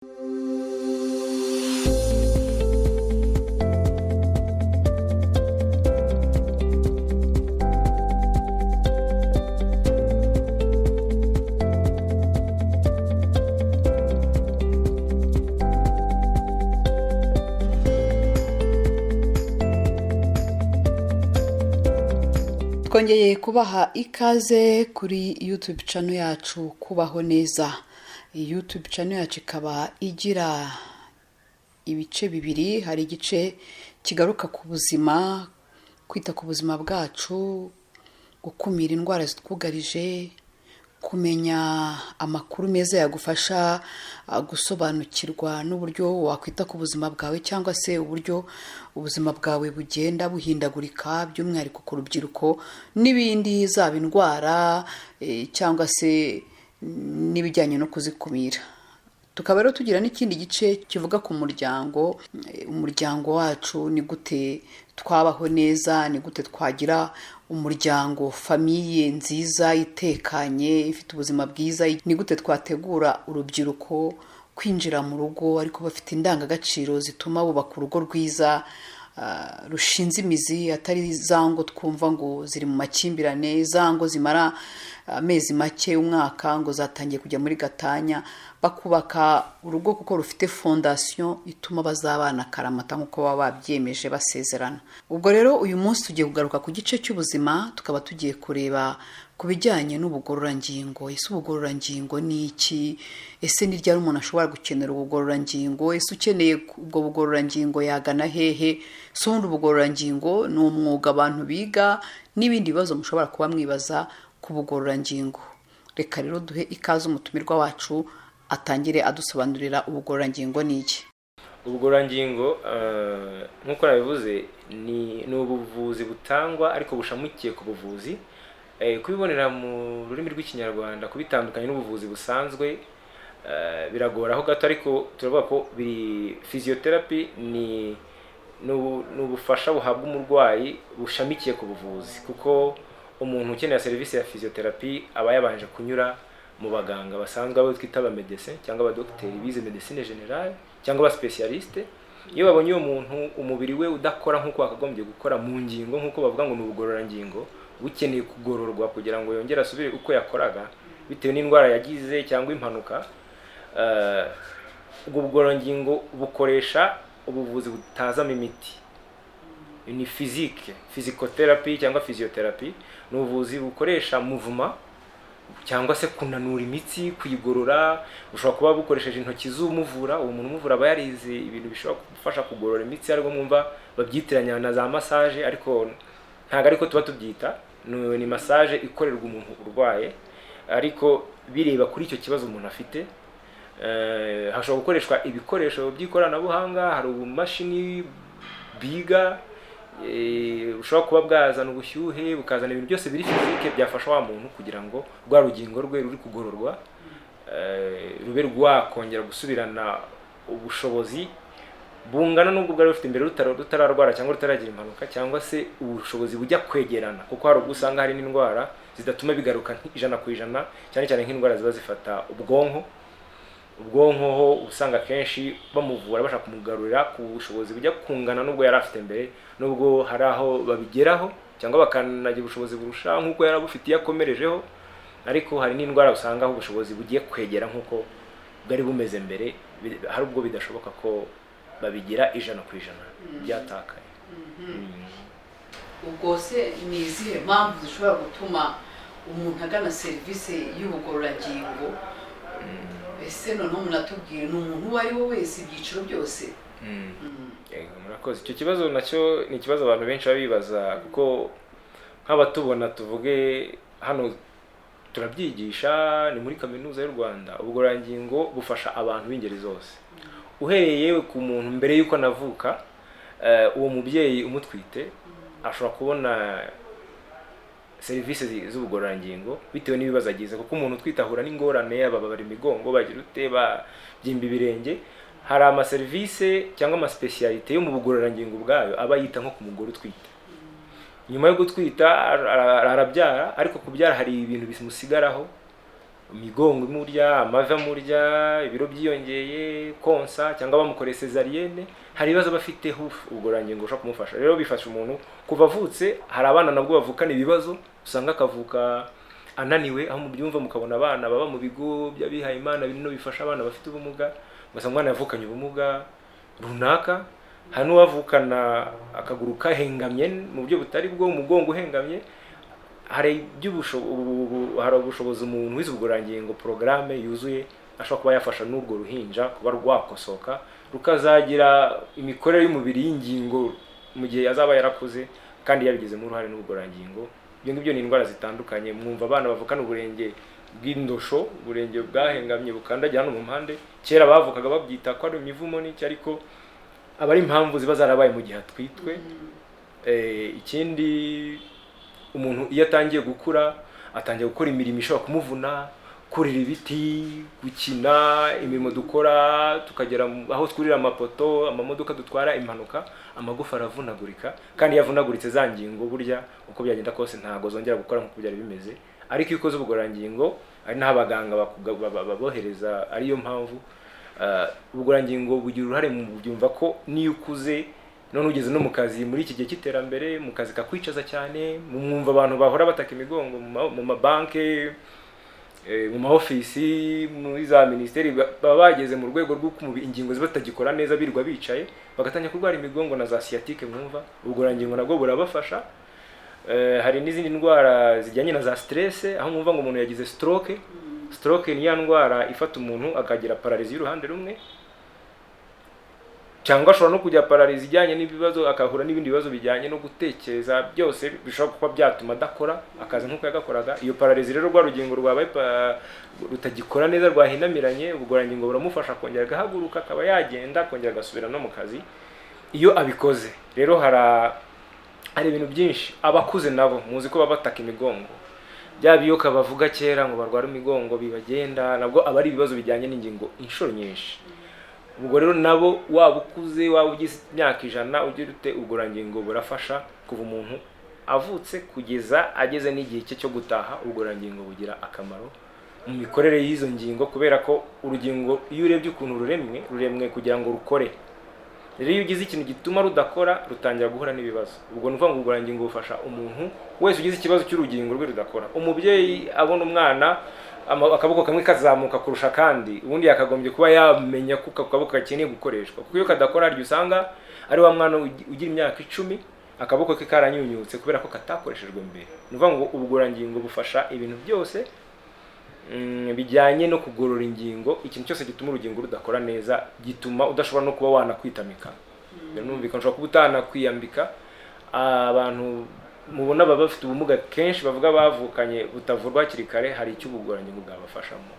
twongeye kubaha ikaze kuri YouTube channel yacu Kubaho Neza. YouTube channel yacu ikaba igira ibice bibiri. Hari igice kigaruka ku buzima, kwita ku buzima bwacu, gukumira indwara zitwugarije, kumenya amakuru meza yagufasha gusobanukirwa n'uburyo wakwita ku buzima bwawe cyangwa se uburyo ubuzima bwawe bugenda buhindagurika, by'umwihariko ku rubyiruko, n'ibindi zaba indwara cyangwa se n'ibijyanye no kuzikumira. Tukaba rero tugira n'ikindi gice kivuga ku muryango. Umuryango wacu ni gute twabaho neza, ni gute twagira umuryango, famiye nziza itekanye ifite ubuzima bwiza, ni gute twategura urubyiruko kwinjira mu rugo ariko bafite indangagaciro zituma bubaka urugo rwiza rushinze imizi, atari zango twumva ngo ziri mu makimbirane, zango zimara amezi make, umwaka, ngo zatangiye kujya muri gatanya. Bakubaka urugo kuko rufite fondation ituma bazabana karamata nkuko baba babyemeje basezerana. Ubwo rero uyu munsi tugiye kugaruka ku gice cy'ubuzima, tukaba tugiye kureba ku bijyanye n'ubugororangingo. Ese ubugororangingo ni iki? Ese ni ryari umuntu ashobora gukenera ubugororangingo? Ese ukeneye ubwo bugororangingo yagana hehe? So ubugororangingo ni umwuga abantu biga, n'ibindi bibazo mushobora kuba mwibaza ku bugororangingo. Reka rero duhe ikaze umutumirwa wacu atangire adusobanurira ubugororangingo ni iki. Ubugororangingo nk'uko nabivuze ni ubuvuzi butangwa ariko bushamukiye ku buvuzi. Kubibonera mu rurimi rw'ikinyarwanda kubitandukanye n'ubuvuzi busanzwe biragoraho gato, ariko turavuga ko biri physiotherapy ni ubufasha buhabwa umurwayi bushamikiye ku buvuzi, kuko umuntu ukeneye serivisi ya physiotherapy aba yabanje kunyura mu baganga basanzwe abo twita aba medecin cyangwa aba docteur bize medicine générale cyangwa aba specialiste. Iyo babonye uwo muntu umubiri we udakora nk'uko akagombye gukora mu ngingo, nk'uko bavuga ngo ni ubugororangingo, bukeneye kugororwa kugira ngo yongere asubire uko yakoraga bitewe n'indwara yagize cyangwa impanuka, ubwo bugororangingo bukoresha ubuvuzi butazamo imiti. Ni physiotherapy cyangwa physiotherapy, ni ubuvuzi bukoresha movement cyangwa se kunanura imitsi, kuyigorora. Ushobora kuba bukoresheje intoki z'umuvura, uwo muntu umuvura aba yarize ibintu bishobora gufasha kugorora imitsi, ariko mwumva babyitiranya na za massage, ariko ntago ariko tuba tubyita. Ni massage ikorerwa umuntu urwaye, ariko bireba kuri icyo kibazo umuntu afite. Hashobora gukoreshwa ibikoresho by'ikoranabuhanga, hari ubumashini biga ushobora kuba bwazana ubushyuhe, bukazana ibintu byose biri fizike byafasha wa muntu kugira ngo rwa rugingo rwe ruri kugororwa rube rwakongera gusubirana ubushobozi bungana n'ubwo bwari bufite imbere rutararwara cyangwa rutaragira impanuka, cyangwa se ubushobozi bujya kwegerana, kuko hari ubwo usanga hari n'indwara zidatuma bigaruka 100%, cyane cyane nk'indwara ziba zifata ubwonko ho usanga kenshi bamuvura bashaka kumugarurira ku bushobozi bujya kungana n'ubwo yari afite mbere, nubwo hari aho babigeraho cyangwa bakanagira ubushobozi burusha nk'uko yari abufitiye akomerejeho, ariko hari n'indwara usanga aho ubushobozi bugiye kwegera nk'uko bwari bumeze mbere, hari ubwo bidashoboka ko babigira 100% byatakaye. Ubwo se ni izihe mpamvu zishobora gutuma umuntu agana serivisi y'ubugororangingo? Ese noneho munatubwire ni umuntu uwo ari we wese, ibyiciro byose? Murakoze. Icyo kibazo nacyo ni ikibazo abantu benshi babibaza, kuko nk'abatubona tuvuge hano turabyigisha, ni muri kaminuza y'u Rwanda. Ubugororangingo bufasha abantu b'ingeri zose, uhereye ku muntu mbere y'uko navuka, uwo mubyeyi umutwite ashobora kubona serivisi z'ubugororangingo bitewe n'ibibazo agize, kuko umuntu utwitahura n'ingorane, ababara imigongo, bagira ute, babyimba ibirenge. Hari ama service cyangwa ama specialite yo mu bugororangingo bwayo aba yita nko ku mugore utwite. Nyuma yo gutwita arabyara, ariko kubyara hari ibintu bimusigaraho imigongo imurya, amavi amurya, ibiro byiyongeye, konsa cyangwa bamukoreye cesarienne, hari ibibazo bafiteho ubugororangingo bushobora kumufasha. Rero bifasha umuntu kuva avutse. Hari abana nabwo bavukana ibibazo, usanga akavuka ananiwe, aho mubyumva mukabona abana baba mu bigo by'abihaye Imana bino bifasha abana bafite ubumuga, ugasanga umwana yavukanye ubumuga runaka. Hari n'uwavukana akaguru kahengamye mu buryo butari bwo, umugongo uhengamye. Hari ubushobozi umuntu wize ubugororangingo porogaramu yuzuye ashobora kuba yafasha n'urwo ruhinja kuba rwakosoka rukazagira imikorere y'umubiri y'ingingo mu gihe azaba yarakuze kandi yabigizemo uruhare n'ubugororangingo. Ibyo ngibyo ni indwara zitandukanye. Mwumva abana bavukana uburenge bw'indosho, uburenge bwahengamye bukandagira hano mu mpande, kera bavukaga babyita ko ari imivumo n'iki, ariko aba ari impamvu ziba zarabaye mu gihe atwitwe. Ikindi, umuntu iyo atangiye gukura atangiye gukora imirimo ishobora kumuvuna, kurira ibiti, gukina imirimo dukora, tukagera aho twurira amapoto, amamodoka dutwara, impanuka, amagufa aravunagurika. Kandi yavunaguritse za ngingo burya uko byagenda kose ntago zongera gukora nk'uko byari bimeze. Ariko iyo ukoze ubugororangingo, ari n'abaganga babohereza, ariyo mpamvu ubugororangingo bugira uruhare mu byumva ko niyo ukuze none ugeze no mu kazi muri iki gihe cy'iterambere, mu kazi kakwicaza cyane. Mwumva abantu bahora bataka imigongo mu mabanke, mu maofisi, muri za ministeri, baba bageze mu rwego rw'uko ingingo zibatagikora neza, birirwa bicaye, bagatangira kurwara imigongo na za sciatique. Mwumva ubugororangingo nabwo burabafasha. Hari n'izindi ndwara zijyanye na za stress, aho mwumva ngo umuntu yagize stroke. Stroke ni ya ndwara ifata umuntu akagira paralizi y'uruhande rumwe, cyangwa ashobora no kujya paralizi ijyanye n'ibibazo, akahura n'ibindi bibazo bijyanye no gutekereza, byose bishobora kuba byatuma adakora akazi nk'uko yagakoraga. Iyo paralizi rero rwa rugingo rwabaye rutagikora neza, rwahinamiranye, ubugororangingo buramufasha kongera agahaguruka, akaba yagenda, kongera agasubira no mu kazi iyo abikoze. Rero hari ibintu byinshi. Abakuze nabo muzi ko baba bataka imigongo, bya biyoka bavuga kera ngo barwara imigongo bibagenda, nabwo aba ari ibibazo bijyanye n'ingingo inshuro nyinshi. Ubwo rero nabo waba ukuze, waba ugize imyaka 100, ugira ute, ubugororangingo burafasha kuva umuntu avutse kugeza ageze n'igihe cye cyo gutaha. Ubugororangingo bugira akamaro mu mikorere y'izo ngingo, kubera ko urugingo iyo urebye ukuntu ruremwe kugira ngo rukore. Rero iyo ugize ikintu gituma rudakora, rutangira guhura n'ibibazo. Ubwo nuvuga ngo ubugororangingo bufasha umuntu wese ugize ikibazo cy'urugingo rwe rudakora. Umubyeyi abona umwana akaboko kamwe kazamuka kurusha kandi, ubundi yakagombye kuba yamenya ko akaboko gakeneye gukoreshwa, kuko iyo kadakora haryo usanga ari wa mwana ugira imyaka 10 akaboko ke karanyunyutse kubera ko katakoreshejwe mbere. Nuvuga ngo ubugororangingo bufasha ibintu byose bijyanye no kugorora ingingo. Ikintu cyose gituma urugingo rudakora neza gituma udashobora no kuba wanakwitamika. Numvika nshobora kuba utanakwiyambika. Abantu mubona baba bafite ubumuga kenshi bavuga bavukanye butavurwa hakiri kare, hari icyo ubugororangingo bwabafashamo.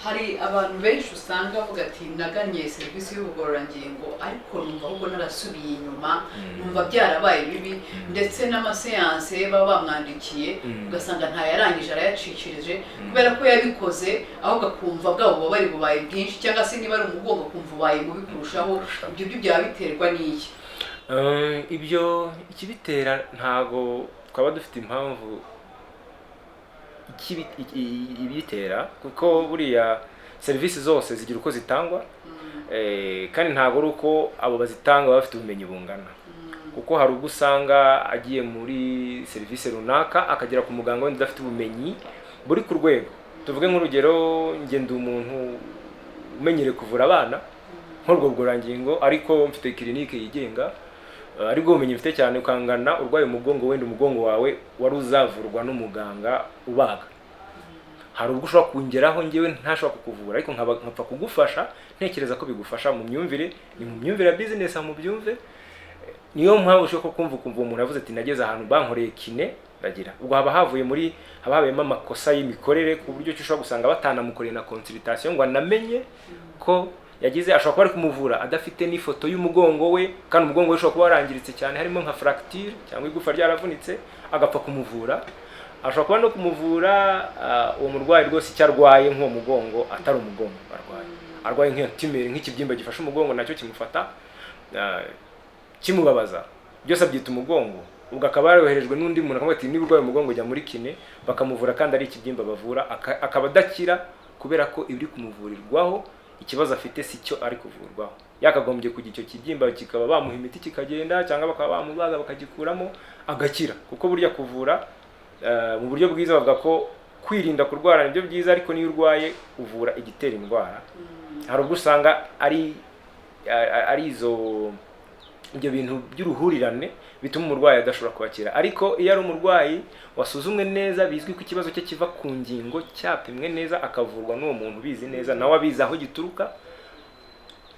Hari abantu benshi usanga bavuga ati naganye serivisi y'ubugororangingo ariko numva ahubwo narasubiye inyuma, numva byarabaye bibi, ndetse n'amaseanse baba bamwandikiye ugasanga ntayarangije, arayacikirije kubera ko yabikoze, ahubwo akumva bwabo bubabare bubaye bwinshi, cyangwa se niba ari umugongo akumva ubaye mubi kurushaho. Ibyo byo byaba biterwa n'iki? Ibyo ikibitera ntago twaba dufite impamvu ibitera, kuko buriya serivisi zose zigira uko zitangwa, kandi ntago ari uko abo bazitanga baba bafite ubumenyi bungana. Kuko hari ubwo usanga agiye muri serivisi runaka akagera ku muganga wenda udafite ubumenyi buri ku rwego. Tuvuge nk'urugero, njye ndi umuntu umenyere kuvura abana nk'urwo bugororangingo, ariko mfite clinique yigenga, ariko ubumenyi mfite cyane ukangana urwaye umugongo, wenda umugongo wawe wari uzavurwa n'umuganga ubaga. Hari ubwo ushobora kungeraho njyewe ntashobora kukuvura, ariko nkapfa kugufasha ntekereza ko bigufasha mu myumvire, ni mu myumvire ya business mu byumve. Niyo mpamvu ushobora kumva umuntu yavuze ati nageze ahantu bankoreye kine bagira. Ubwo haba habayemo amakosa y'imikorere, ku buryo ushobora gusanga batanamukoreye na consultation ngo anamenye ko yagize. Ashobora kuba ari kumuvura adafite n'ifoto y'umugongo we, kandi umugongo we ushobora kuba warangiritse cyane, harimo nka fracture cyangwa igufa ryaravunitse, agapfa kumuvura. Ashobora kuba no kumuvura uwo murwayi rwose icyo arwaye nk'uwo mugongo atari umugongo arwaye nk'iyo nk'ikibyimba gifashe umugongo nacyo kimufata kimubabaza, byose abyita umugongo. ubwo akaba yaroherejwe n'undi muntu akamubwira ati niba urwaye umugongo jya muri kine bakamuvura kandi ari ikibyimba bavura akaba adakira kubera ko ibiri kumuvurirwaho ikibazo afite si cyo ari kuvurwaho. Yakagombye kugira icyo kibyimba kikaba bamuha imiti kikagenda cyangwa bakaba bamubaga bakagikuramo agakira, kuko burya kuvura mu buryo bwiza bavuga ko kwirinda kurwara nibyo byiza, ariko niyo urwaye uvura igitera indwara. Hari ubwo usanga ari ibyo bintu by'uruhurirane bituma umurwayi adashobora kwakira, ariko iyo ari umurwayi wasuzumwe neza bizwi ko ikibazo cye kiva ku ngingo, cyapimwe neza akavurwa n'uwo muntu ubizi neza nawe abizi aho gituruka,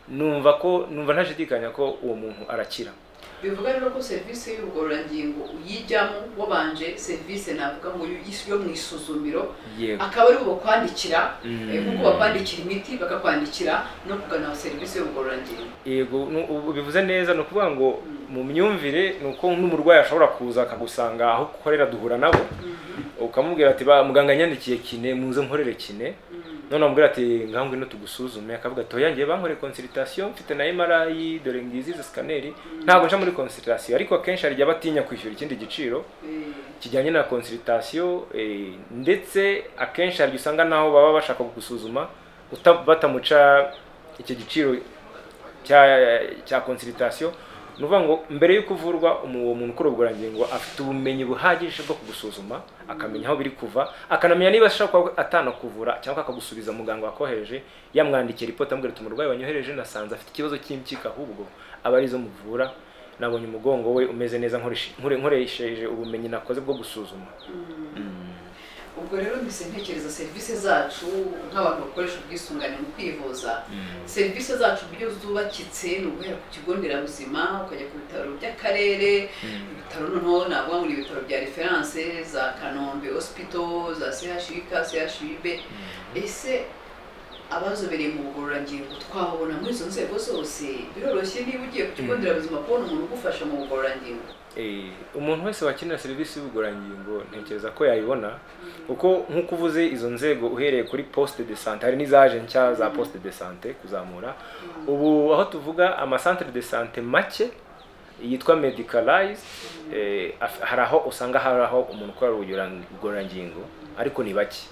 numva ntashidikanya ko uwo muntu arakira. Bivuga rero ko serivisi y'ubugororangingo uyijyamo wabanje serivisi navuga ngo yo mu isuzumiro, akaba ari bakwandikira nk'uko bakwandikira imiti bakakwandikira no kugana serivisi y'ubugororangingo. Yego, bivuze neza, ni ukuvuga ngo mu myumvire ni uko n'umurwayi ashobora kuza akagusanga aho ukorera, duhura nabo ukamubwira ati muganga yanyandikiye kine muze nkorere kine, none amubwira ati ngaho ngwino tugusuzume, akavuga ati oya ngiye bankoreye consultation mfite na MRI dore ngizi izo scanner, ntabwo nca muri consultation. Ariko akenshi hari batinya kwishyura ikindi giciro kijyanye na consultation, ndetse akenshi hari usanga naho baba bashaka kugusuzuma batamuca icyo giciro cya consultation. Nuvuga ngo mbere yo kuvurwa uwo muntu ukora ubugororangingo afite ubumenyi buhagije bwo kugusuzuma, akamenya aho biri kuva, akanamenya niba ashaka atana kuvura cyangwa akagusubiza muganga wakohereje yamwandikiye report amubwira ati umurwayi wanyohereje nasanze afite ikibazo cy'impyika, ahubwo aba arizo muvura, nabonye umugongo we umeze neza nkoresheje ubumenyi nakoze bwo gusuzuma. Ubwo rero mbese ntekereza serivisi zacu nk'abantu bakoresha ubwisungane mu kwivuza, serivisi zacu uburyo zubakitse ni uguhera ku kigo nderabuzima ukajya ku bitaro by'akarere, ibitaro noneho navuga ngo ni ibitaro bya reference za Kanombe hospital, za CHUK, CHUB. Ese abazobereye mu bugororangingo twabona muri izo nzego zose? Biroroshye niba ugiye ku kigo nderabuzima kubona umuntu ugufasha mu bugororangingo? Umuntu wese wakenera serivisi y'ubugororangingo ntekereza ko yayibona, kuko nk'uko uvuze izo nzego uhereye kuri poste de santé, hari n'izaje nshya za poste de santé kuzamura. Ubu aho tuvuga amacentre de santé make yitwa medicalized, hari aho usanga hari aho umuntu ukora ubugororangingo ariko ni bake.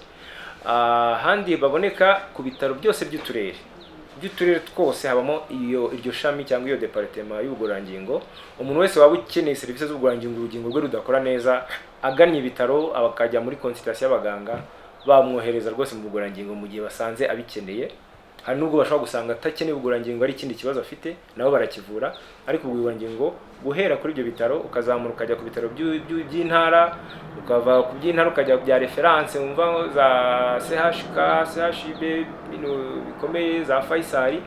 Handi baboneka ku bitaro byose by'uturere twose habamo iryo shami cyangwa iyo departement y'ubugororangingo. Umuntu wese waba ukeneye serivisi z'ubugororangingo urugingo rwe rudakora neza agannye ibitaro abakajya muri consultation y'abaganga, bamwohereza rwose mu bugororangingo mu gihe basanze abikeneye. Hari nubwo bashobora gusanga atakeneye ubugororangingo ari ikindi kibazo afite, nabo barakivura. Ariko ubugororangingo guhera kuri ibyo bitaro ukazamura ukajya ku bitaro by'intara, ukava ku by'intara ukajya bya reference umva za CHUK, CHUB bikomeye, za Faisal,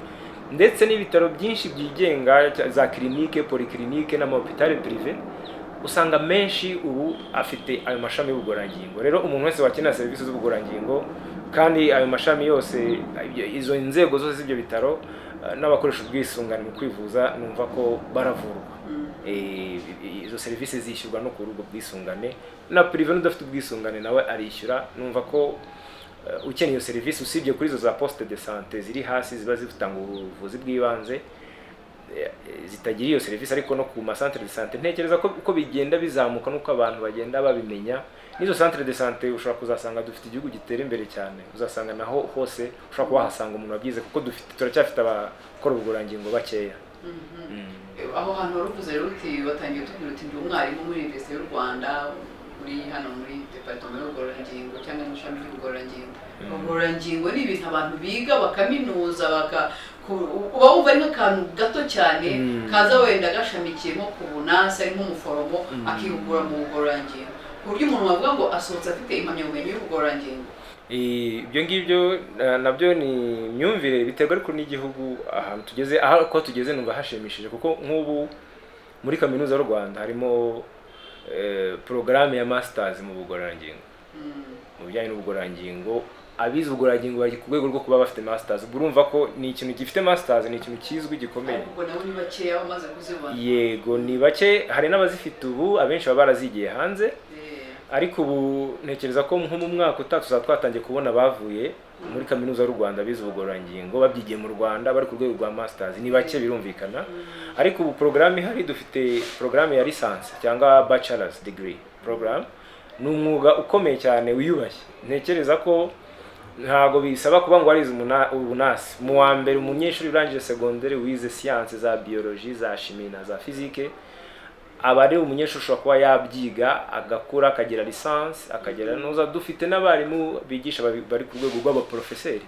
ndetse n'ibitaro byinshi byigenga za clinique, polyclinique n'amahopitale privé, usanga menshi ubu afite ayo mashami y'ubugororangingo. Rero umuntu wese wakenera serivisi z'ubugororangingo kandi ayo mashami yose, izo nzego zose z'ibyo bitaro n'abakoresha ubwisungane mu kwivuza, numva ko baravurwa. Izo serivisi zishyurwa no ku rugo bwisungane, na privé n'udafite ubwisungane nawe arishyura. Numva ko ukeneye iyo serivisi usibye kuri izo za poste de santé ziri hasi ziba zitanga ubuvuzi bw'ibanze zitagira iyo serivisi, ariko no ku ma centre de santé ntekereza ko uko bigenda bizamuka nuko abantu bagenda babimenya. N'izo centre de santé ushobora kuzasanga dufite igihugu gitera imbere cyane, uzasanga naho hose ushobora kuhasanga umuntu wabyize, kuko turacyafite abakora ubugororangingo bakeya. Aho hantu waruvuze rero uti batangiye tubwira uti ndi umwarimu muri Université y'u Rwanda, muri hano muri departement y'ubugororangingo cyangwa mu ishami ry'ubugororangingo. Ubugororangingo ni ibintu abantu biga bakaminuza uba wumva ari nk'akantu gato cyane kaza wenda gashamikiye nko ku bunasi ari nk'umuforomo akihugura mu bugororangingo, ku buryo umuntu wavuga ngo asohotse afite impamyabumenyi y'ubugororangingo. Ibyo ngibyo nabyo ni imyumvire biterwa ariko n'igihugu ahantu tugeze. Aho ko tugeze numva hashimishije, kuko nk'ubu muri kaminuza y'u Rwanda harimo porogaramu ya masters mu bugororangingo, mu bijyanye n'ubugororangingo. Abize ubugororangingo bari ku rwego rwo kuba bafite masters. Urumva ko ni ikintu gifite masters, ni ikintu kizwi gikomeye. Ariko nabo ni bakeya bamaze kuzibona. Yego, ni bake, hari n'abazifite ubu, abenshi baba barazigiye hanze. Ariko ubu ntekereza ko nko mu mwaka utatu twatangiye kubona bavuye muri kaminuza y'u Rwanda bize ubugororangingo babyigiye mu Rwanda bari ku rwego rwa masters ni bake birumvikana, ariko ubu porogaramu ihari dufite porogaramu ya lisansi cyangwa bachelor's degree program. Ni umwuga ukomeye cyane wiyubashye, ntekereza ko ntago bisaba kuba ngo arize ubunasi. Mu wa mbere umunyeshuri urangije secondaire wize science za biologie za chimie na za physique aba ari umunyeshuri ushobora kuba yabyiga agakura akagira lisansi akagera noza. Dufite n'abarimu bigisha bari ku rwego rw'abaprofeseri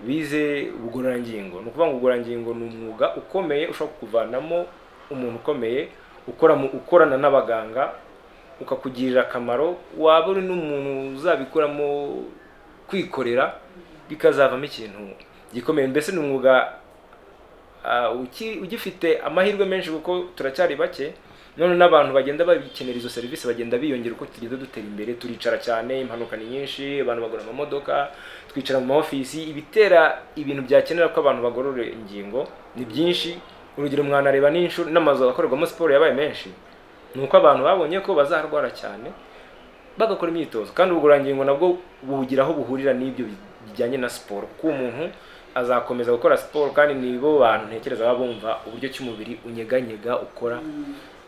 bize ubugororangingo. Ni ukuvuga ngo ubugororangingo ni umwuga ukomeye ushobora kuvanamo umuntu ukomeye ukorana n'abaganga ukakugirira akamaro, waba uri n'umuntu uzabikuramo kwikorera bikazavamo ikintu gikomeye. Mbese ni umwuga ugifite amahirwe menshi kuko turacyari bake, none n'abantu bagenda babikenera izo serivisi bagenda biyongera uko tugenda dutera imbere. Turicara cyane, impanuka ni nyinshi, abantu bagura amamodoka, twicara mu ofisi, ibitera ibintu byakenera ko abantu bagorora ingingo ni byinshi. Urugero mwanareba n'amazu akorerwamo siporo yabaye menshi, nuko abantu babonye ko bazarwara cyane bagakora imyitozo, kandi ubugororangingo nabwo bugira aho buhurira n'ibyo bijyanye na siporo, kuko umuntu azakomeza gukora siporo kandi nibo bantu ntekereza baba bumva uburyo cy'umubiri unyeganyega ukora.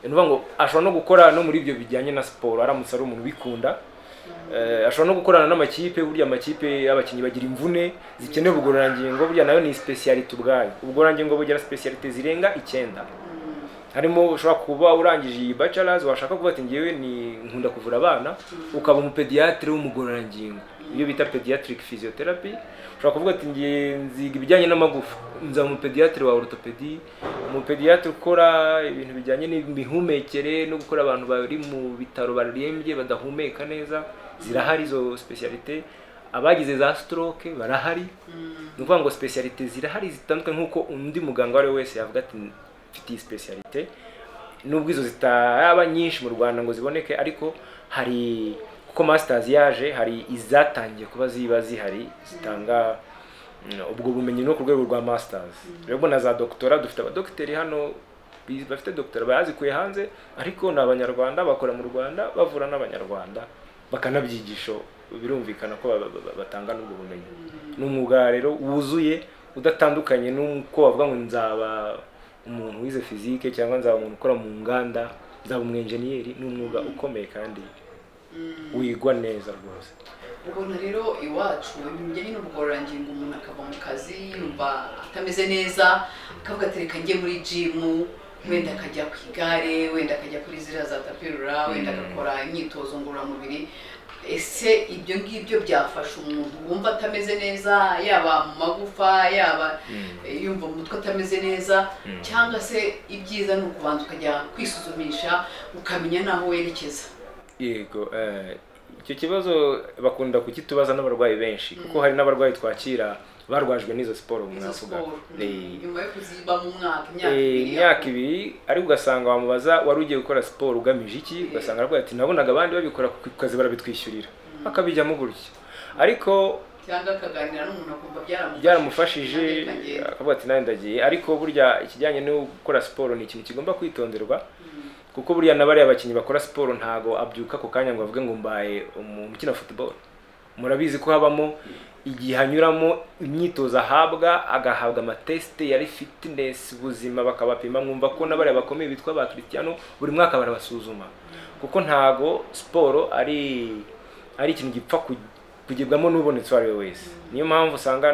Nuvuga ngo ashobora no gukora no muri ibyo bijyanye na siporo aramutse ari umuntu bikunda. Ashobora no gukorana n'amakipe, burya amakipe y'abakinnyi bagira imvune zikeneye ubugororangingo, burya nayo ni speciality ubwayo. Ubugororangingo bugira speciality zirenga 9. Harimo ushobora kuba urangije iyi bachelor's washaka kuba ati ngewe ni nkunda kuvura abana, ukaba umupediatre w'umugororangingo, iyo bita pediatric physiotherapy. Ushobora kuvuga ati ngiye nziga ibijyanye n'amagufa, nzaba umupediatre wa orthopedie, umupediatre ukora ibintu bijyanye n'imihumekere no gukora abantu bari mu bitaro barembye badahumeka neza, zirahari izo speciality. Abagize za stroke barahari. Ni ukuvuga ngo speciality zirahari zitandukanye, nk'uko undi muganga wari wese yavuga ati mfite speciality. Nubwo izo zitaba nyinshi mu Rwanda ngo ziboneke, ariko hari kuko masters yaje, hari izatangiye kuba ziba zihari zitanga ubwo bumenyi no ku rwego rwa masters. Rero na za doctora, dufite abadokiteri hano bafite doctora bazikuye hanze, ariko ni Abanyarwanda bakora mu Rwanda bavura n'Abanyarwanda bakanabyigisha. Birumvikana ko batanga n'ubwo bumenyi. Ni umwuga rero wuzuye udatandukanye n'uko bavuga ngo nzaba umuntu wize physique cyangwa nzaba umuntu ukora mu nganda, nzaba umwenjeniyeri. Ni umwuga ukomeye kandi wigwa neza rwose. Ubona rero iwacu ibintu bijyanye n'ubugororangingo, umuntu akava mu kazi yumva atameze neza, akavuga ati reka njye muri gym, wenda akajya ku igare, wenda akajya kuri ziriya za tapirura, wenda agakora imyitozo ngororamubiri. Ese ibyo ngibyo byafasha umuntu wumva atameze neza, yaba mu magufa, yaba yumva mu mutwe atameze neza, cyangwa se ibyiza ni ukubanza ukajya kwisuzumisha ukamenya naho werekeza? Yego, icyo kibazo bakunda kukitubaza n'abarwayi benshi, kuko hari n'abarwayi twakira barwajwe n'izo siporo mwavuga. Nyuma yo kuziba mu mwaka imyaka 2, ariko ugasanga wamubaza wari ugiye gukora siporo ugamije iki, ugasanga aravuga ati nabonaga abandi babikora ku kazi barabitwishyurira, akabijyamo gutyo. Ariko cyangwa akaganira n'umuntu akumva byaramufashije, akavuga ati nawe ndagiye. Ariko burya ikijyanye no gukora siporo ni ikintu kigomba kwitonderwa, kuko burya n'abariya abakinnyi bakora siporo ntago abyuka ku kanya ngo avuge ngo mbaye umuntu ukina football. Murabizi ko habamo igihe hanyuramo imyitozo ahabwa, agahabwa amatesite ya fitness ubuzima bakabapima. Mwumva ko n'abariya bakomeye bitwa ba Cristiano buri mwaka barabasuzuma, kuko ntago siporo ari ikintu gipfa kugibwamo n'ubonetse ari we wese. Niyo mpamvu usanga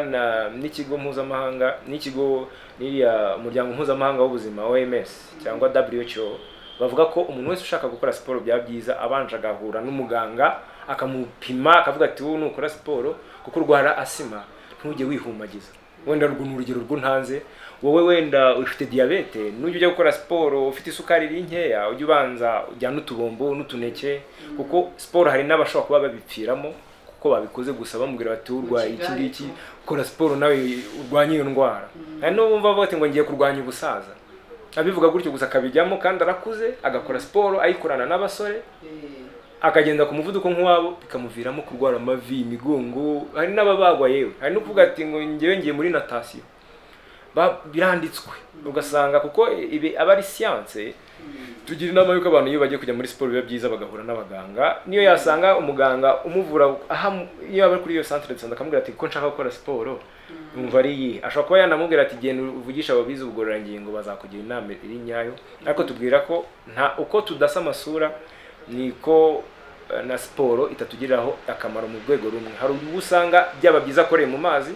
n'ikigo mpuzamahanga n'ikigo n'iriya umuryango mpuzamahanga w'ubuzima OMS cyangwa WHO bavuga ko umuntu wese ushaka gukora siporo bya byiza abanje agahura n'umuganga akamupima, akavuga ati wowe nukora siporo kuko urwara asima ntujye wihumagiza. Wenda urugero rw'untanze, wowe wenda ufite diabete, nujye ujya gukora siporo ufite isukari iri nkeya, ujye ubanza ujyana utubombo n'utuneke, kuko siporo hari n'abashobora kuba babipfiramo kuko babikoze gusa bamubwira bati urwaye iki ngiki, ukora siporo nawe urwanya iyo ndwara. Hari no bumva bati ngo ngiye kurwanya ubusaza, abivuga gutyo gusa akabijyamo, kandi arakuze agakora siporo ayikorana n'abasore, akagenda ku muvuduko nk'uwabo bikamuviramo kurwara amavi, imigongo. Hari n'ababagwa yewe, hari no kuvuga ati ngo ngiye muri natation, biranditswe ugasanga kuko ibi aba ari siyanse. Tugira inama yuko abantu iyo bagiye kujya muri siporo biba byiza bagahura n'abaganga, niyo yasanga umuganga umuvura iyo aba kuri iyo centre de santé akamubwira ati ko nshaka gukora siporo umva ari iyi, ashobora kuba yanamubwira ati genda uvugisha ababizi ubugororangingo bazakugira inama iri nyayo. Ariko tubwira ko uko tudasa amasura niko na siporo itatugiriraho akamaro mu rwego rumwe. Hari ubwo usanga byaba byiza akoreye mu mazi,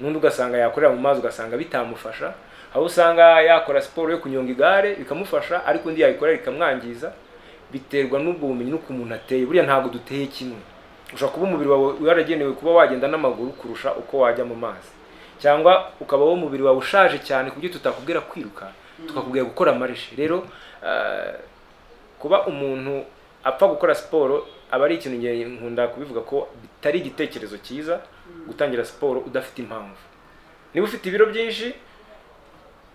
n'undi ugasanga yakorera mu mazi ugasanga bitamufasha, aho usanga yakora siporo yo kunyonga igare bikamufasha ariko undi yayikorera ikamwangiza. Biterwa n'ubwo bumenyi n'uko umuntu ateye, buriya ntabwo duteye kimwe. Ushobora kuba umubiri wawe waragenewe kuba wagenda n'amaguru kurusha uko wajya mu mazi, cyangwa ukaba wo umubiri wawe ushaje cyane kuburyo tutakubwira kwiruka tukakubwira gukora marishe. Rero kuba umuntu apfa gukora siporo aba ari ikintu nkunda kubivuga ko bitari igitekerezo cyiza gutangira siporo udafite impamvu. Niba ufite ibiro byinshi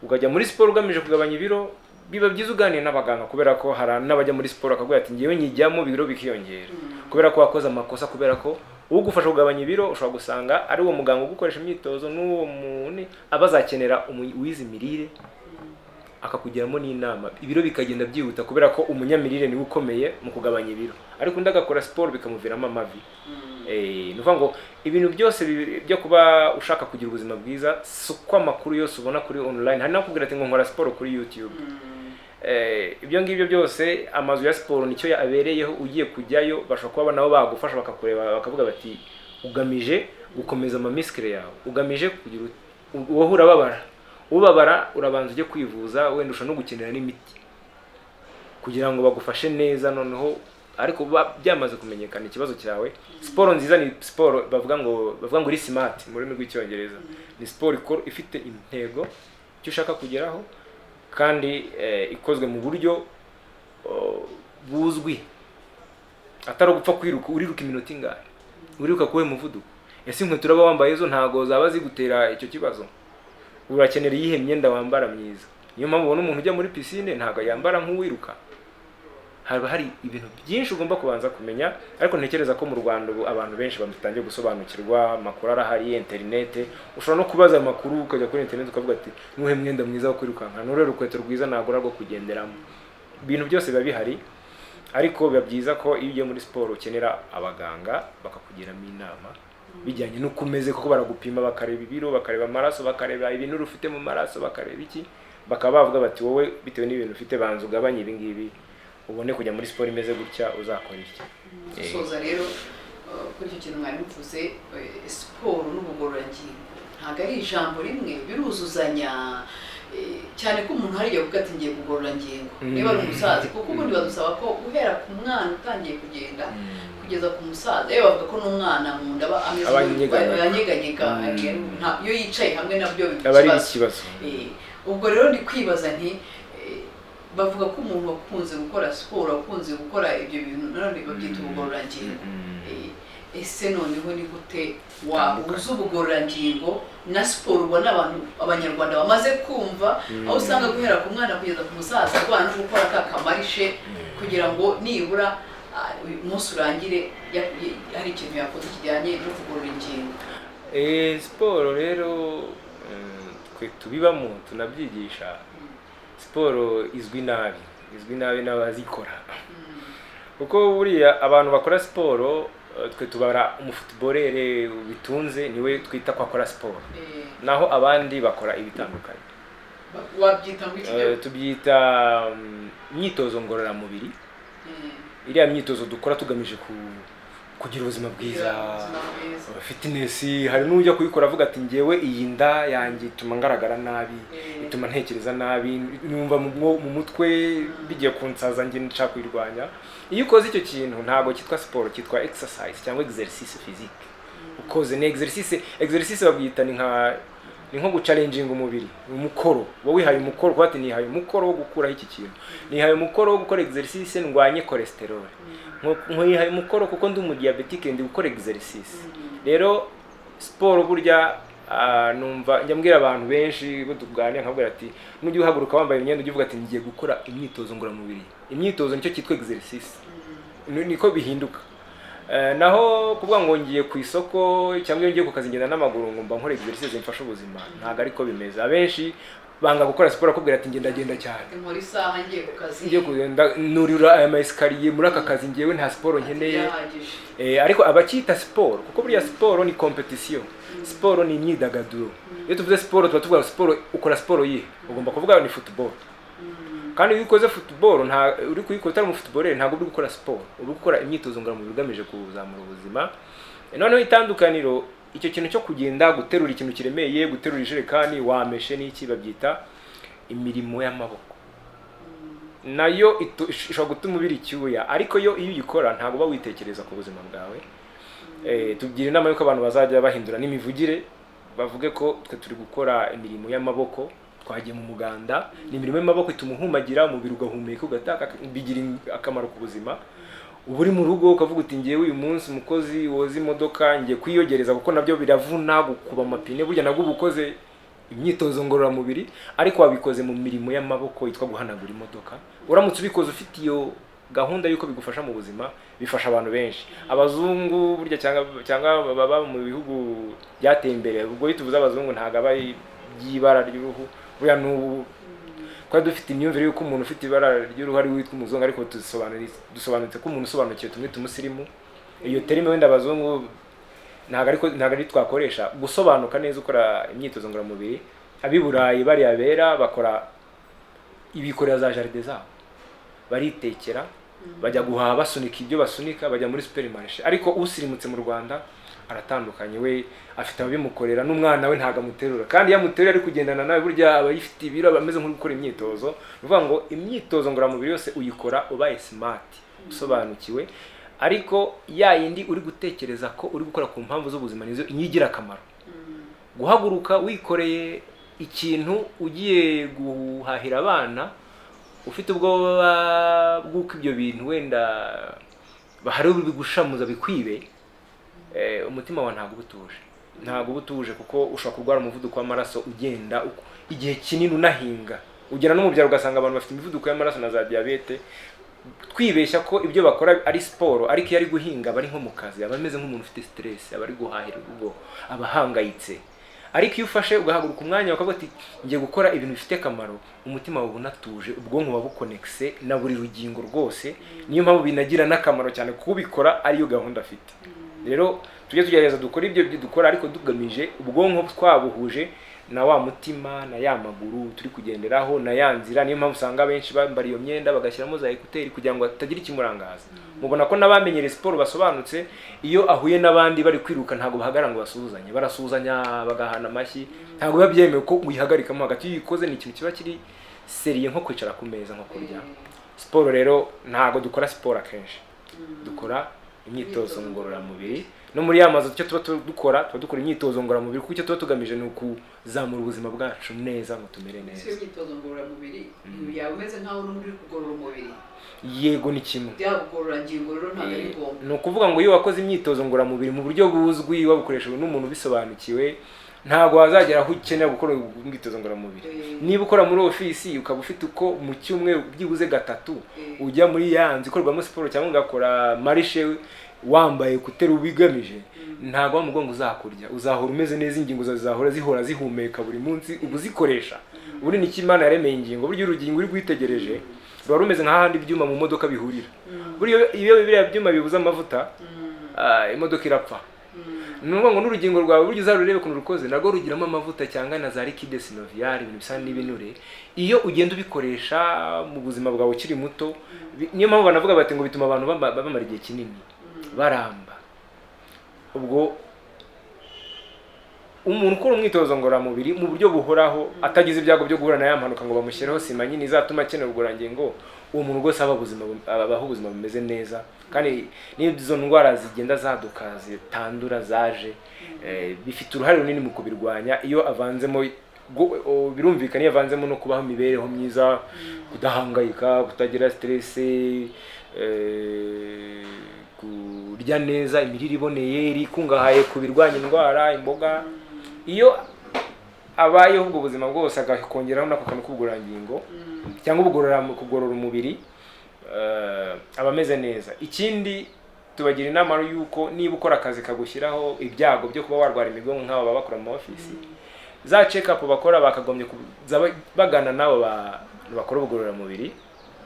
ukajya muri siporo ugamije kugabanya ibiro, biba byiza uganira n'abaganga, kubera ko hari n'abajya muri siporo akagwira ati ngewe nyijyamo ibiro bikiyongera, kubera ko wakoze amakosa, kubera ko ugufasha kugabanya ibiro ushobora gusanga ari uwo muganga ugukoresha imyitozo n'uwo muntu aba azakenera uwize imirire akakugiramo n'inama, ibiro bikagenda byihuta kubera ko umunyamirire niwe ukomeye mu kugabanya ibiro, ariko undi agakora siporo bikamuviramo amavi. Ni ukuvuga ngo ibintu byose byo kuba ushaka kugira ubuzima bwiza si uko amakuru yose ubona kuri online. Hari nakubwira ati ngo nkora siporo kuri YouTube. Ibyo ngibyo byose amazu ya siporo nicyo yabereyeho, ugiye kujyayo bashobora kuba nabo bagufasha bakakureba bakavuga bati ugamije gukomeza amamisikire yawe, ugamije kugira wowe ubabara urabanza ujye kwivuza, wenda ushobora no gukenera n'imiti kugira ngo bagufashe neza. Noneho ariko byamaze kumenyekana ikibazo cyawe, siporo nziza ni siporo bavuga ngo uri smart mu rurimi rw'icyongereza. Ni siporo ifite intego icyo ushaka kugeraho kandi ikozwe mu buryo buzwi, atari ugupfa kwiruka uriruka iminota ingahe, uriruka kuwe muvuduko. Ese inkweto uraba wambaye zo ntago zaba zigutera icyo kibazo? Urakenera iyihe myenda wambara myiza? Niyo mpamvu ubona umuntu ujya muri piscine ntago yambara nk'uwiruka. Haba hari ibintu byinshi ugomba kubanza kumenya, ariko ntekereza ko mu Rwanda ubu abantu benshi bamutangiye gusobanukirwa, amakuru arahari, internet. Ushobora no kubaza amakuru ukajya kuri internet ukavuga ati nuhe mwenda mwiza wo kwirukanka, nurere urukweto rwiza nagura rwo kugenderamo. Ibintu byose biba bihari, ariko biba byiza ko iyo ugiye muri siporo ukenera abaganga bakakugiramo inama bijyanye n'uko umeze, kuko baragupima bakareba ibiro, bakareba amaraso, bakareba ibintu ufite mu maraso, bakareba iki, bakaba bavuga bati wowe bitewe n'ibintu ufite banza ugabanye ibi ngibi ubone kujya muri siporo imeze gutya uzakora iki. Soza rero kuri icyo kintu mwari muvuze, siporo n'ubugororangingo ntabwo ari ijambo rimwe, biruzuzanya cyane ko umuntu hariya kuko ati ngiye kugororangingo niba ari umusaza, kuko ubundi badusaba ko guhera ku mwana utangiye kugenda kugeza ku musaza. Iyo bavuga ko n'umwana mu nda aba ameze yanyeganyega, iyo yicaye hamwe nabyo biba ikibazo. Ubwo rero ndi kwibaza nti bavuga ko umuntu wakunze gukora siporo, wakunze gukora ibyo bintu none babyita ubugororangingo. Ese noneho ni gute wabuza ubugororangingo na siporo? Ubona abanyarwanda bamaze kumva, aho usanga guhera ku mwana kugeza ku musaza rwana no gukora ka kamarishe kugira ngo nibura umunsi urangire hari ikintu yakoze kijyanye no kugorora ingingo. Siporo rero twe tubibamo tunabyigisha. Siporo izwi nabi n'abazikora, kuko buriya abantu bakora siporo twe tubara umufutuborere bitunze niwe twita ko akora siporo, naho abandi bakora ibitandukanye. Wabyita ngo iki? Tubyita imyitozo ngororamubiri. Iriya myitozo dukora tugamije kugira ubuzima bwiza, fitness. Hari n'ujya kuyikora avuga ati ngewe iyi nda yanjye ituma ngaragara nabi, ituma ntekereza nabi, numva mu mutwe bigiye kunsaza nge nshaka kwirwanya. Iyo ukoze icyo kintu ntabwo cyitwa siporo, cyitwa exercise cyangwa exercice physique. Ukoze ni exercice babyita ni nko guchallenging umubiri, umukoro. Wowe wihaye umukoro kwati nihaye umukoro wo gukuraho iki kintu, nihaye umukoro wo gukora exercice ndwanye cholesterol, nkihaye umukoro kuko ndi umudiabetike ndi gukora exercice. Rero siporo burya numva njya mbwira abantu benshi bo tuganira nkabwira ati nujye uhaguruka wambaye imyenda ujye uvuga ati ngiye gukora imyitozo ngororamubiri. Imyitozo nicyo cyitwa exercice, niko bihinduka. naho kuvuga ngo ngiye ku isoko cyangwa iyo ngiye ku kazi ngenda n'amaguru ngo mba nkora exercice zimfasha ubuzima, ntabwo ariko bimeze. Abenshi banga gukora siporo akubwira ati ngenda cyane, nkora isaha ngiye ku kazi, ngiye kugenda nurira aya maesikariye muri aka kazi ngewe nta siporo nkeneye. Ariko abakita siporo, kuko buriya siporo ni competition, siporo ni imyidagaduro. Iyo tuvuze siporo tuba tuvuga siporo, ukora siporo yihe? Ugomba kuvuga ni football. Kandi iyo ukoze football nta uri kuyikora mu football ntabwo uri gukora siporo, uri gukora imyitozo ngororamubiri ugamije kuzamura ubuzima. Noneho itandukaniro, icyo kintu cyo kugenda guterura ikintu kiremeye, guterura ijerekani, wameshe n'iki babyita imirimo y'amaboko. Nayo ishobora gutuma ubira icyuya, ariko iyo uyikora ntabwo uba witekereza ku buzima bwawe. Tugira inama yuko abantu bazajya bahindura n'imivugire, bavuge ko twe turi gukora imirimo y'amaboko, twagiye mu muganda. Ni imirimo y'amaboko ituma uhumagira, umubiri ugahumeka, ugataka, bigira akamaro ku buzima. Uba uri mu rugo ukavuga uti ngewe uyu munsi umukozi woza imodoka ngiye kwiyogereza, kuko nabyo biravuna gukuba amapine, burya nabwo ubukoze imyitozo ngororamubiri, ariko wabikoze mu mirimo y'amaboko yitwa guhanagura imodoka. Uramutse ubikoze ufite iyo gahunda yuko bigufasha mu buzima, bifasha abantu benshi. Abazungu burya cyangwa baba mu bihugu byateye imbere, ubwo bituvuze abazungu ntago aba y'ibara ry'uruhu, burya n'ubu twari dufite imyumvire yuko umuntu ufite ibara ry'uruhu ari witwa umuzungu, ariko dusobanutse ko umuntu usobanukiwe tumwita umusirimu. Iyo terime wenda abazungu ntago ari twakoresha. Gusobanuka neza ukora imyitozo ngororamubiri, abi Burayi bari abera bakora ibikorera za jaride zabo, baritekera, bajya guhaha basunika ibyo basunika, bajya muri supermarché. Ariko usirimutse mu Rwanda aratandukanye, we afite ababimukorera, n'umwana we ntago amuterura, kandi yamuterura ari kugendana nawe burya aba yifite ibiro, bameze nk'uri gukora imyitozo. Bivuga ngo imyitozo ngororamubiri yose uyikora ubaye smart, usobanukiwe, ariko ya yindi uri gutekereza ko uri gukora ku mpamvu z'ubuzima nizo inyigira akamaro. Guhaguruka wikoreye ikintu ugiye guhahira abana, ufite ubwoba bw'uko ibyo bintu wenda bahari bigushamuza bikwibe, umutima wawe ntabwo ubutuje, kuko ushobora kurwara umuvuduko w'amaraso ugenda igihe kinini unahinga. Ugera no mu byaro ugasanga abantu bafite imivuduko y'amaraso na za diabete, twibeshya ko ibyo bakora ari siporo, ariko iyo ari guhinga bari nko mu kazi, aba ameze nk'umuntu ufite stress, aba ari guhahira urugo, abahangayitse. Ariko iyo ufashe ugahaguruka umwanya ukavuga ati ngiye gukora ibintu bifite akamaro, umutima wawe unatuje, ubwonko buba bukonexe na buri rugingo rwose. Niyo mpamvu binagira n'akamaro cyane kubikora ariyo gahunda afite. Rero tujye tugerageza dukora ibyo dukora, ariko tugamije ubwonko twabuhuje na wa mutima na ya maguru turi kugenderaho na ya nzira. Niyo mpamvu usanga benshi bambara iyo myenda bagashyiramo za ekuteri kugira ngo atagira ikimurangaza. Mubona ko n'abamenyereye siporo basobanutse, iyo ahuye n'abandi bari kwiruka ntago bahagarara ngo basuhuzanye, barasuhuzanya bagahana amashyi. Ntago biba byemewe ko wihagarikamo hagati. Iyo uyikoze ni ikintu kiba kiri seriye, nko kwicara ku meza, nko kurya. Siporo rero ntago dukora siporo akenshi, dukora imyitozo ngororamubiri. No muri ya mazu cyo tuba dukora imyitozo ngororamubiri, kuko icyo tuba tugamije ni ukuzamura ubuzima bwacu neza ngo tumere neza. Iyo imyitozo ngororamubiri yawe umeze nkaho uri kugorora umubiri, yego ni kimwe. Byagorora ngingo rero ntabwo ari ngombwa. Ni ukuvuga ngo iyo wakoze imyitozo ngororamubiri mu buryo buzwi, wabukoreshejwe n'umuntu ubisobanukiwe, ntabwo wazagera aho ukenera gukora imyitozo ngororamubiri. Niba ukora muri ofisi ukaba ufite uko mu cyumweru byibuze gatatu ujya muri yanzu ikorwamo siporo, cyangwa ugakora marishe wambaye kutera ubigamije, ntabwo wa mugongo uzakurya, uzahora umeze neza, ingingo zihora zihumeka buri munsi ubuzikoresha. Buri ni Imana yaremeye ingingo, buryo urugingo uri gwitegereje ruba rumeze nk'ahandi ibyuma mu modoka bihurira. Buryo iyo biriya byuma bibuza amavuta, imodoka irapfa. Nuvuga ngo n'urugingo rwawe buryo uzarurebe kuntu rukoze, narwo rugiramo amavuta cyangwa na za liquide synovial, ibintu bisa n'ibinure. Iyo ugenda ubikoresha mu buzima bwawe ukiri muto, niyo mpamvu banavuga bati ngo bituma abantu bamara igihe kinini, baramba. Ubwo umuntu ukora umwitozo ngororamubiri mu buryo buhoraho, atagize ibyago byo guhura na ya mpanuka ngo bamushyireho sima nyine izatuma akenera ubugororangingo, uwo muntu rwose abaho ubuzima bumeze neza. Kandi n'izo ndwara zigenda zaduka zitandura zaje, bifite uruhare runini mu kubirwanya. Iyo avanzemo, birumvikana iyo avanzemo no kubaho imibereho myiza, kudahangayika, kutagira stress, kurya neza, imirire iboneye ikungahaye ku birwanya indwara, imboga. Iyo abayeho ubwo buzima bwose agakongeraho n'ako kantu k'ubugororangingo cyangwa kugorora umubiri, aba ameze neza. Ikindi tubagira inama y'uko niba ukora akazi kagushyiraho ibyago byo kuba warwara imigongo nk'aba baba bakora mu ofisi, za check up bakora bakagombye bagana nabo bakora ubugororamubiri,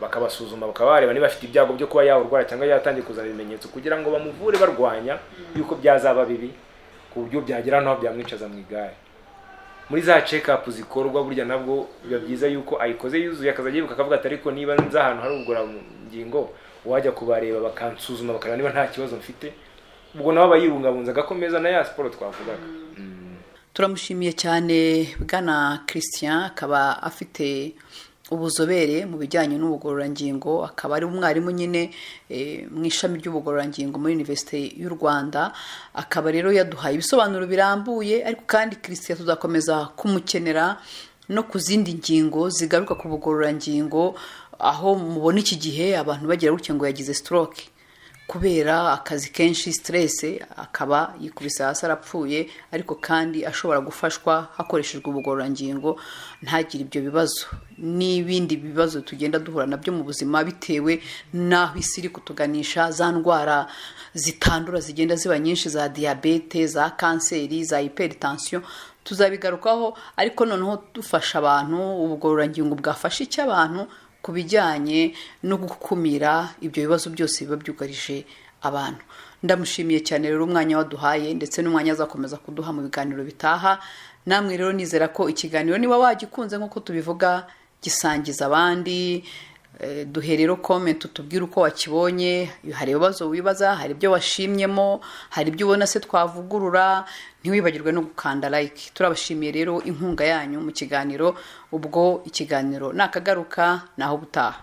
bakabasuzuma bakaba bareba niba bafite ibyago byo kuba yawurwara cyangwa yatangiye kuzana ibimenyetso, kugira ngo bamuvure barwanya yuko byazaba bibi ku buryo byagera naho byamwicaza mu igare. Muri za check up zikorwa burya nabwo biba byiza yuko ayikoze yuzuye akazagiye akavuga ati ariko niba nza ahantu hari ubugororangingo wajya kubareba bakansuzuma bakareba niba nta kibazo mfite, ubwo nabo bayibungabunza agakomeza na ya siporo twavugaga. Turamushimiye cyane Bwana Christian, akaba afite ubuzobere mu bijyanye n'ubugororangingo, akaba ari umwarimu nyine mu ishami ry'ubugororangingo muri University y'u Rwanda. Akaba rero yaduhaye ibisobanuro birambuye, ariko kandi Christian tuzakomeza kumukenera no ku zindi ngingo zigaruka ku bugororangingo, aho mubona iki gihe abantu bagira gutya ngo yagize stroke kubera akazi kenshi, stress, akaba yikubise hasi arapfuye, ariko kandi ashobora gufashwa hakoreshejwe ubugororangingo ntagire ibyo bibazo n'ibindi bibazo tugenda duhura nabyo mu buzima bitewe n'aho isi iri kutuganisha, za ndwara zitandura zigenda ziba nyinshi, za diabete, za kanseri, za hypertension. Tuzabigarukaho, ariko noneho dufasha abantu ubugororangingo bwafasha icyo abantu ku bijyanye no gukumira ibyo bibazo byose biba byugarije abantu. Ndamushimiye cyane rero umwanya waduhaye, ndetse n'umwanya azakomeza kuduha mu biganiro bitaha. Namwe rero nizera ko ikiganiro niba wagikunze nk'uko tubivuga, gisangiza abandi. Duhe rero comment utubwire uko wakibonye, hari ibibazo wibaza, hari ibyo washimyemo, hari ibyo ubona se twavugurura. Ntiwibagirwe no gukanda like. Turabashimiye rero inkunga yanyu mu kiganiro. Ubwo ikiganiro nakagaruka naho butaha.